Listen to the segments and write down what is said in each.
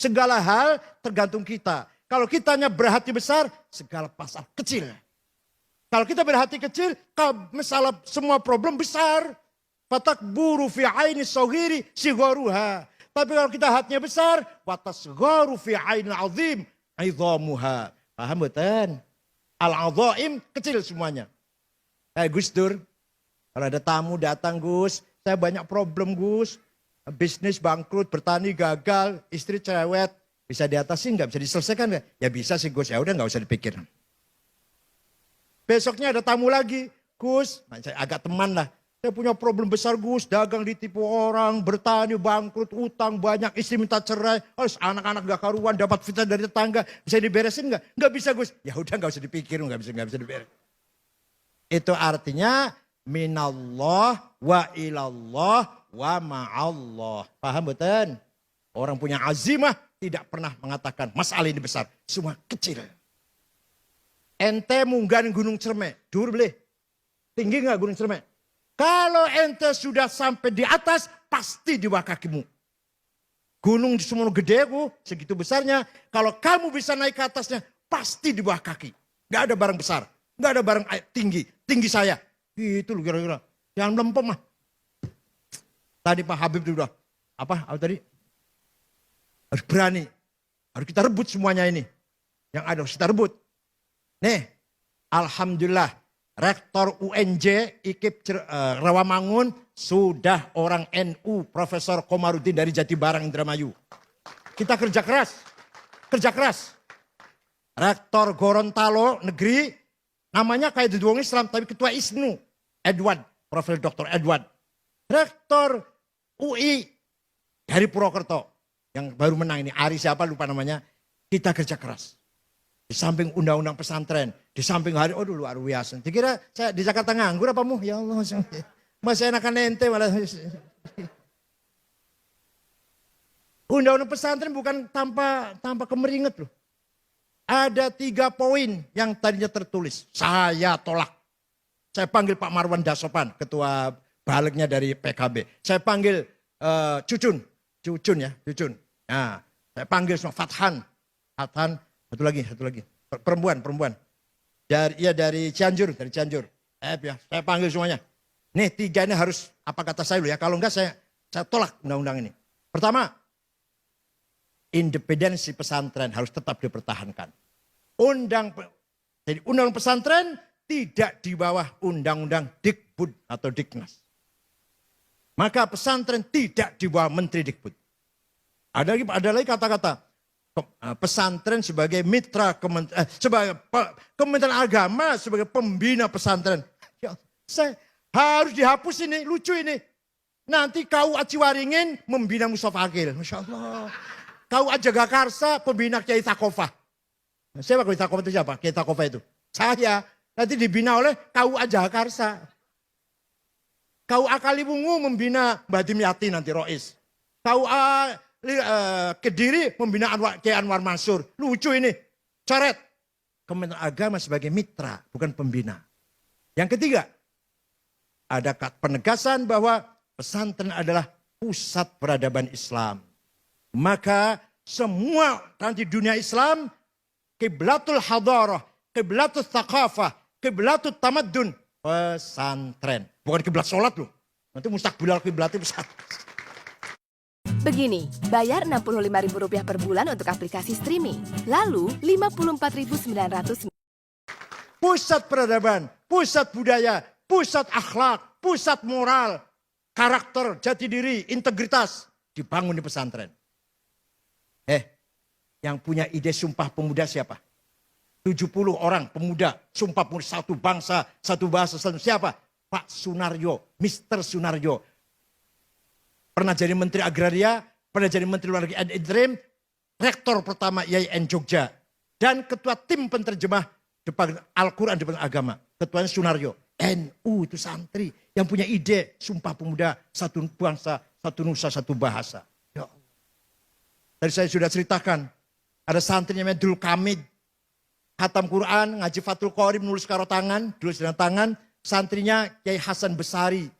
Segala hal tergantung kita. Kalau kitanya berhati besar, segala pasal kecil. Kalau kita berhati kecil, masalah semua problem besar. Fatakburu fi aini soghiri sigharuha. Tapi kalau kita hatinya besar, watasgharu fi aini azim idhamuha. Paham betul? Al-adhaim kecil semuanya. Gus Dur, kalau ada tamu datang, Gus, saya banyak problem, Gus. Bisnis bangkrut, bertani gagal, istri cerewet. Bisa diatasi nggak? Bisa diselesaikan nggak? Ya bisa sih, Gus. Ya udah nggak usah dipikir. Besoknya ada tamu lagi. Gus, saya agak teman lah. Saya punya problem besar, Gus. Dagang ditipu orang, bertani bangkrut, utang banyak, istri minta cerai. Anak-anak gak karuan, dapat fitnah dari tetangga. Bisa diberesin nggak? Nggak bisa, Gus. Ya udah nggak usah dipikir, nggak bisa diberesin. Itu artinya minallah wa ilallah wa ma'allah. Paham betul? Orang punya azimah tidak pernah mengatakan masalah ini besar. Semua kecil. Ente munggah gunung Cermek. Dur boleh. Tinggi nggak gunung Cermek? Kalau ente sudah sampai di atas, pasti di bawah kakimu. Gunung di Sumono gede segitu besarnya. Kalau kamu bisa naik ke atasnya, pasti di bawah kaki. Gak ada barang besar. Gak ada barang tinggi. Tinggi saya. Itu loh kira-kira. Jangan melempem mah. Tadi Pak Habib itu udah. Apa tadi? Harus berani. Harus kita rebut semuanya ini. Yang ada harus kita rebut. Nih. Alhamdulillah. Rektor UNJ IKIP Rawamangun sudah orang NU Profesor Komarudin dari Jatibarang Indramayu. Kita kerja keras. Kerja keras. Rektor Gorontalo Negeri namanya kayak di Islam tapi ketua ISNU Edward, Profesor Dr. Edward. Rektor UI dari Purwokerto yang baru menang ini Ari siapa lupa namanya. Kita kerja keras. Di samping undang-undang pesantren, di samping hari, luar biasa. Dikira saya di Jakarta nganggur apa mu? Ya Allah, masih enakan ente malah. Undang-undang pesantren bukan tanpa kemeringat loh. Ada 3 poin yang tadinya tertulis. Saya tolak. Saya panggil Pak Marwan Dasopan, ketua baliknya dari PKB. Saya panggil Cucun ya, Cucun. Nah, saya panggil semua Fathan. Satu lagi. Perempuan. Dari Cianjur. Ya, saya panggil semuanya. Nih 3 ini harus apa kata saya dulu ya. Kalau enggak saya tolak undang-undang ini. Pertama, independensi pesantren harus tetap dipertahankan. Jadi undang pesantren tidak di bawah undang-undang Dikbud atau Diknas. Maka pesantren tidak di bawah Menteri Dikbud. Ada lagi kata-kata. Pesantren sebagai mitra sebagai Kementerian Agama sebagai pembina pesantren. Ya, saya harus dihapus ini, lucu ini. Nanti KUA Ciwaringin membina Mustafa Akil. Masya Allah. KUA Jagakarsa pembina Kiai Takofah. Siapa Kiai Takofah itu siapa? Kiai Takofah itu. Saya. Nanti dibina oleh KUA Jagakarsa. KUA Kaliwungu membina Mbah Dimyati nanti Rois. KUA Kediri membina Kiai Anwar Mansur. Lucu ini. Coret. Kementerian Agama sebagai mitra, bukan pembina. Yang ketiga, ada penegasan bahwa pesantren adalah pusat peradaban Islam. Maka semua nanti dunia Islam, kiblatul hadarah, kiblatul thaqafah, kiblatul tamaddun, pesantren. Bukan kiblat sholat loh. Nanti mustaqbilal kiblatnya pesantren. Begini, bayar Rp65.000 per bulan untuk aplikasi streaming. Lalu Rp54.900. Pusat peradaban, pusat budaya, pusat akhlak, pusat moral, karakter, jati diri, integritas dibangun di pesantren. Yang punya ide Sumpah Pemuda siapa? 70 orang pemuda, Sumpah Pemuda, satu bangsa, satu bahasa, siapa? Pak Sunaryo, Mr. Sunaryo. Pernah jadi Menteri Agraria, pernah jadi Menteri Luar Negeri interim, Rektor pertama IAIN Jogja. Dan Ketua Tim Penerjemah depan Al-Quran depan agama. Ketuanya Sunaryo. NU itu santri yang punya ide Sumpah Pemuda, satu bangsa, satu nusa, satu bahasa. Ya Allah. Tadi saya sudah ceritakan, ada santri namanya Dul Kamid. Khatam Quran, ngaji Fathul Qorib, nulis karo tangan, tulis dengan tangan. Santrinya Kiai Hasan Besari.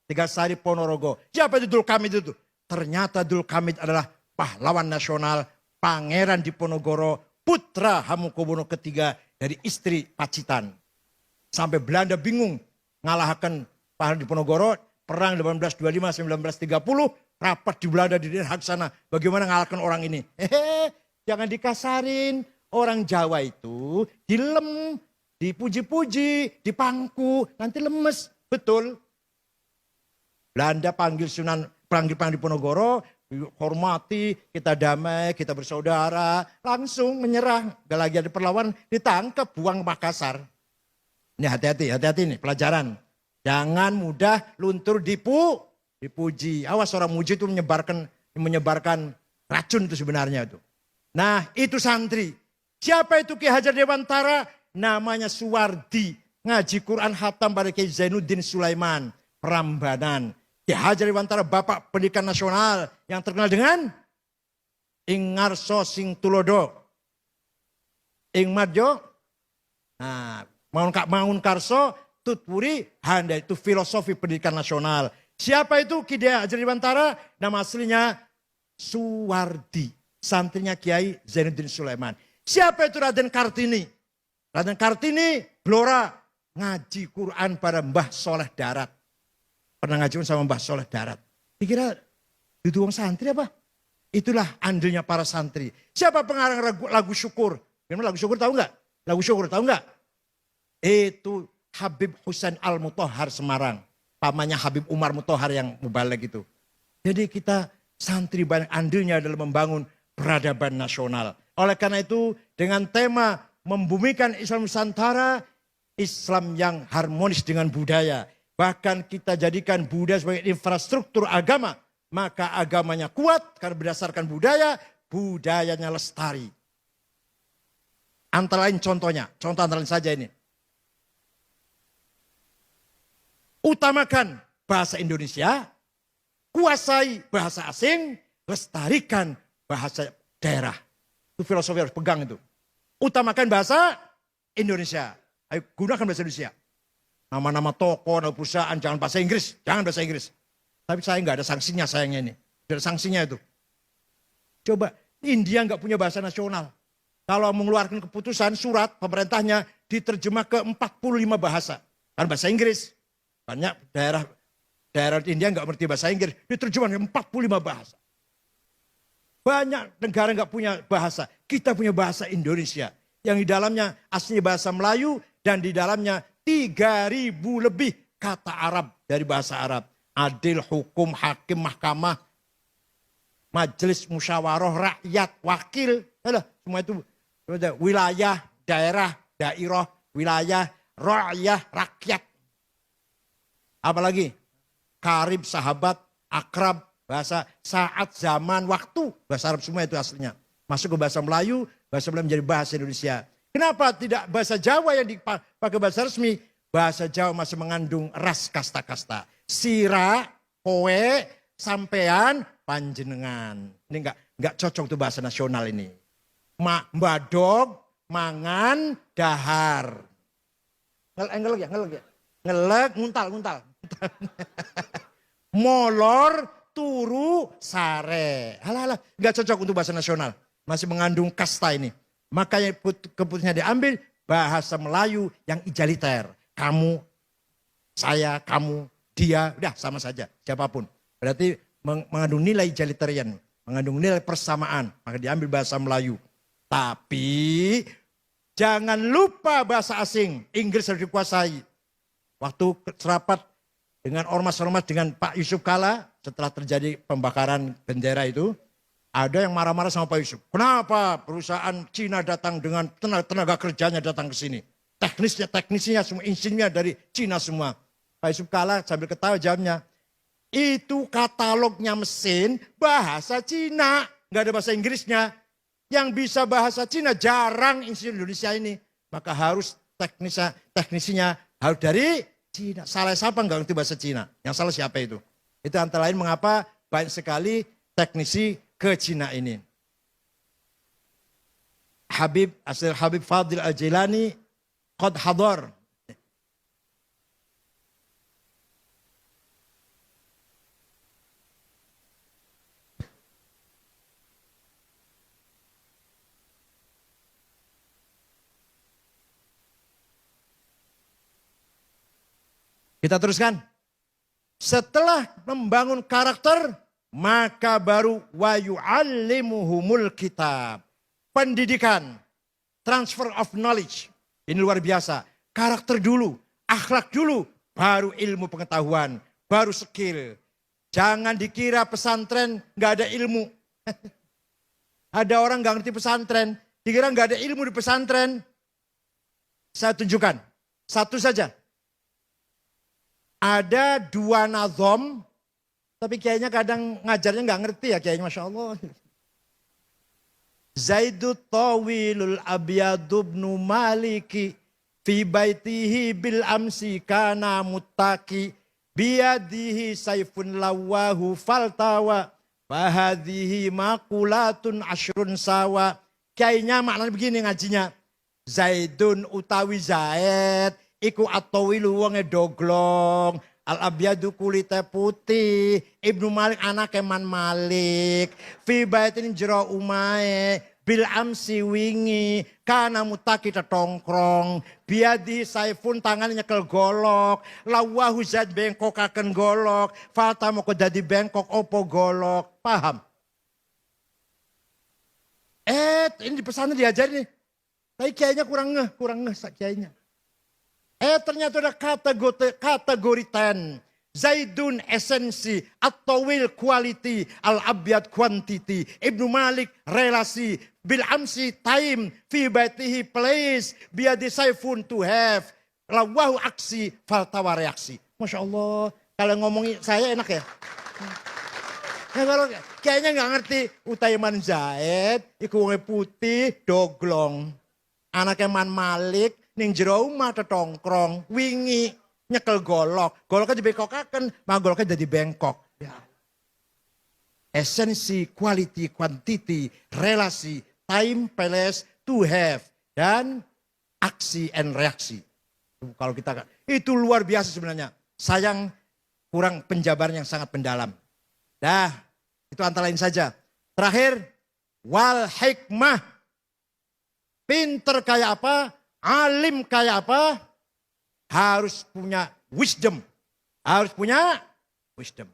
Tegalsari Ponorogo. Siapa itu Dul Kamid itu? ternyata Dzulkamid adalah pahlawan nasional, Pangeran Diponegoro, putra Hamengkubuwono III dari istri Pacitan. Sampai Belanda bingung ngalahkan Pangeran Diponegoro, perang 1825-1930, rapat di Belanda di Den Haag sana. Bagaimana ngalahkan orang ini? Jangan dikasarin. Orang Jawa itu dilem, dipuji-puji, dipangku, nanti lemes. Betul. Belanda panggil panggil Diponegoro, hormati, kita damai, kita bersaudara, langsung menyerah. Gak lagi ada perlawanan, ditangkap, buang Makassar. Ini hati-hati nih pelajaran. Jangan mudah luntur dipuji. Awas orang muji itu menyebarkan racun itu sebenarnya itu. Nah itu santri. Siapa itu Ki Hajar Dewantara? Namanya Suwardi. Ngaji Quran hatam pada Kiai Zainuddin Sulaiman. Prambanan. Ki Hajar Dewantara Bapak Pendidikan Nasional yang terkenal dengan Ing Ngarso Sing Tulodo. Ing Madjo. Nah, Mangun Karso Tutpuri Handa itu filosofi pendidikan nasional. Siapa itu Ki Hajar Dewantara? Nama aslinya Suwardi. Santrinya Kiai Zainuddin Sulaiman. Siapa itu Raden Kartini? Raden Kartini Blora ngaji Quran pada Mbah Soleh Darat. Pernah ngaji sama Mbah Soleh Darat. Dikira itu wong santri apa? Itulah andilnya para santri. Siapa pengarang lagu syukur? Gimana lagu syukur tahu nggak? Lagu syukur tahu nggak? Itu Habib Husain Al-Mutahhar Semarang. Pamannya Habib Umar Mutahhar yang mubalek itu. Jadi kita santri banyak andilnya dalam membangun peradaban nasional. Oleh karena itu dengan tema membumikan Islam Nusantara, Islam yang harmonis dengan budaya. Bahkan kita jadikan budaya sebagai infrastruktur agama. Maka agamanya kuat karena berdasarkan budaya, budayanya lestari. Antara lain contohnya, contoh antara lain saja ini. Utamakan bahasa Indonesia, kuasai bahasa asing, lestarikan bahasa daerah. Itu filosofi harus pegang itu. Utamakan bahasa Indonesia. Ayo gunakan bahasa Indonesia. Nama-nama toko, nama perusahaan, jangan bahasa Inggris. Jangan bahasa Inggris. Tapi saya nggak ada sanksinya sayangnya ini. Tidak ada sanksinya itu. Coba, India nggak punya bahasa nasional. Kalau mengeluarkan keputusan surat pemerintahnya diterjemah ke 45 bahasa. Kan bahasa Inggris. Banyak daerah India nggak ngerti bahasa Inggris. Diterjemah ke 45 bahasa. Banyak negara nggak punya bahasa. Kita punya bahasa Indonesia. Yang di dalamnya aslinya bahasa Melayu. Dan di dalamnya 3.000 lebih kata Arab dari bahasa Arab. Adil, hukum, hakim, mahkamah. Majelis, musyawarah, rakyat, wakil. Semua itu wilayah, daerah, dairah, wilayah, rakyat, rakyat. Apalagi? Karib, sahabat, akrab. Bahasa saat, zaman, waktu. Bahasa Arab semua itu aslinya. Masuk ke bahasa Melayu menjadi bahasa Indonesia. Kenapa tidak bahasa Jawa yang dipakai bahasa resmi? Bahasa Jawa masih mengandung ras kasta-kasta. Sira, kowe, sampean, panjenengan. Ini enggak cocok tuh bahasa nasional ini. Mbadog, mangan, dahar. Ngelek ya. Ngelek, nguntal. Molor, turu, sare. Halah, nggak cocok untuk bahasa nasional. Masih mengandung kasta ini. Makanya keputusannya diambil bahasa Melayu yang ijaliter. Kamu, saya, kamu, dia, udah sama saja. Siapapun. Berarti mengandung nilai egalitarian. Mengandung nilai persamaan. Maka diambil bahasa Melayu. Tapi jangan lupa bahasa asing. Inggris harus dikuasai. Waktu serapat dengan ormas-ormas dengan Pak Yusuf Kala. Setelah terjadi pembakaran bendera itu, ada yang marah-marah sama Pak Yusuf. Kenapa perusahaan Cina datang dengan tenaga kerjanya datang ke sini? Teknisnya semua insinnya dari Cina semua. Pak Yusuf Kala sambil ketawa jawabnya, itu katalognya mesin bahasa Cina. Nggak ada bahasa Inggrisnya. Yang bisa bahasa Cina jarang insin Indonesia ini. Maka harus teknisinya harus dari Cina. Salah siapa nggak ngerti bahasa Cina? Yang salah siapa itu? Itu antara lain mengapa banyak sekali teknisi ke Cina ini. Habib Fadil Al-Jilani qad hadar. Kita teruskan. Setelah membangun karakter, maka baru wa yu'allimuhumul kitab. Pendidikan, transfer of knowledge. Ini luar biasa. Karakter dulu, akhlak dulu, baru ilmu pengetahuan, baru skill. Jangan dikira pesantren nggak ada ilmu. Ada orang nggak ngerti pesantren, dikira nggak ada ilmu di pesantren. Saya tunjukkan, satu saja. Ada 2 nazom, tapi kayaknya kadang ngajarnya nggak ngerti ya kayaknya, Masya Allah. Zaidut tawilul abiyadubnu maliki, fi baitihi bil amsi kana muttaki, biyadihi saifun lawahu faltawa, fahadihi makulatun ashrun sawa. Kayaknya maknanya begini ngajinya. Zaidun utawi Zaid, iku atawilu wonge doglong, al-abyadu kulite putih, Ibnu Malik anak Man Malik, fi baitin jero umae, bil amsi wingi, kana mutaki tetongkrong, biadi saifun tangan nyekel golok, lawahu Zaid bengkokaken golok, fata moko dadi bengkok opo golok, paham? Ini di pesantren diajarin nih, tapi kayaknya kurang ngeh kayaknya. Ternyata ada kategori 10. Zaidun esensi, at-tawil quality, al-abyad quantity, Ibnu Malik relasi, bil amsi time, fi baitihi place, biadi saifun to have, lawahu aksi, faltawa reaksi. Masya Allah, kalau ngomongin saya enak ya. Ya kalau kayaknya nggak ngerti, Utaiman Zaid, iku wonge putih, doglong. Anaknya Man Malik, ning jero omah tetongkrong, wingi nyekel golok. Goloknya dibengkokaken, maka goloknya jadi bengkok. Ya. Esensi, quality, quantity, relasi, time, place, to have, dan aksi and reaksi. Kalau kita itu luar biasa sebenarnya. Sayang kurang penjabaran yang sangat mendalam. Dah, itu antara lain saja. Terakhir, wal hikmah. Pinter kayak apa? Alim kayak apa? Harus punya wisdom. Harus punya wisdom.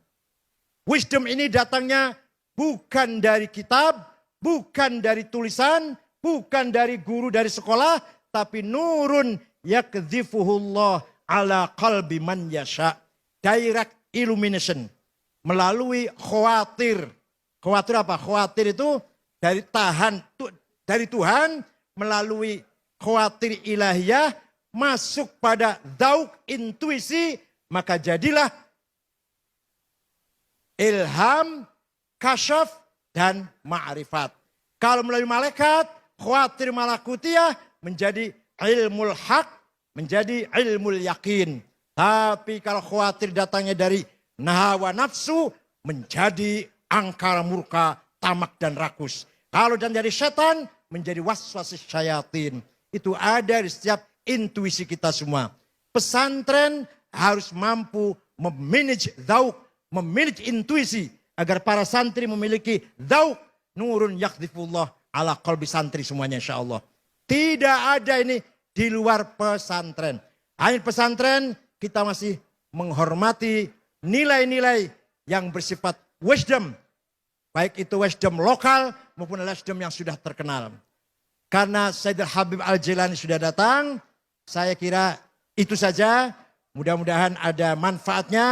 Wisdom ini datangnya bukan dari kitab, bukan dari tulisan, bukan dari guru dari sekolah, tapi nurun yakdzifuhullah ala qalbi man yasha. Direct illumination. Melalui khawatir. Khawatir apa? Khawatir itu dari Tuhan melalui khawatir ilahiyah masuk pada dauk intuisi, maka jadilah ilham, kasyaf, dan ma'rifat. Kalau melalui malaikat, khawatir malakutiyah menjadi ilmul haq, menjadi ilmul yakin. Tapi kalau khawatir datangnya dari nahawa nafsu, menjadi angkara murka, tamak dan rakus. Kalau dan dari setan, menjadi waswasis syayatin. Itu ada di setiap intuisi kita semua. Pesantren harus mampu memanage dhauk, memanage intuisi. Agar para santri memiliki dhauk, nurun yakdifullah ala qalbi santri semuanya insya Allah. Tidak ada ini di luar pesantren. Hanya pesantren kita masih menghormati nilai-nilai yang bersifat wisdom. Baik itu wisdom lokal maupun wisdom yang sudah terkenal. Karena Sayyidul Habib Al-Jilani sudah datang, saya kira itu saja. Mudah-mudahan ada manfaatnya.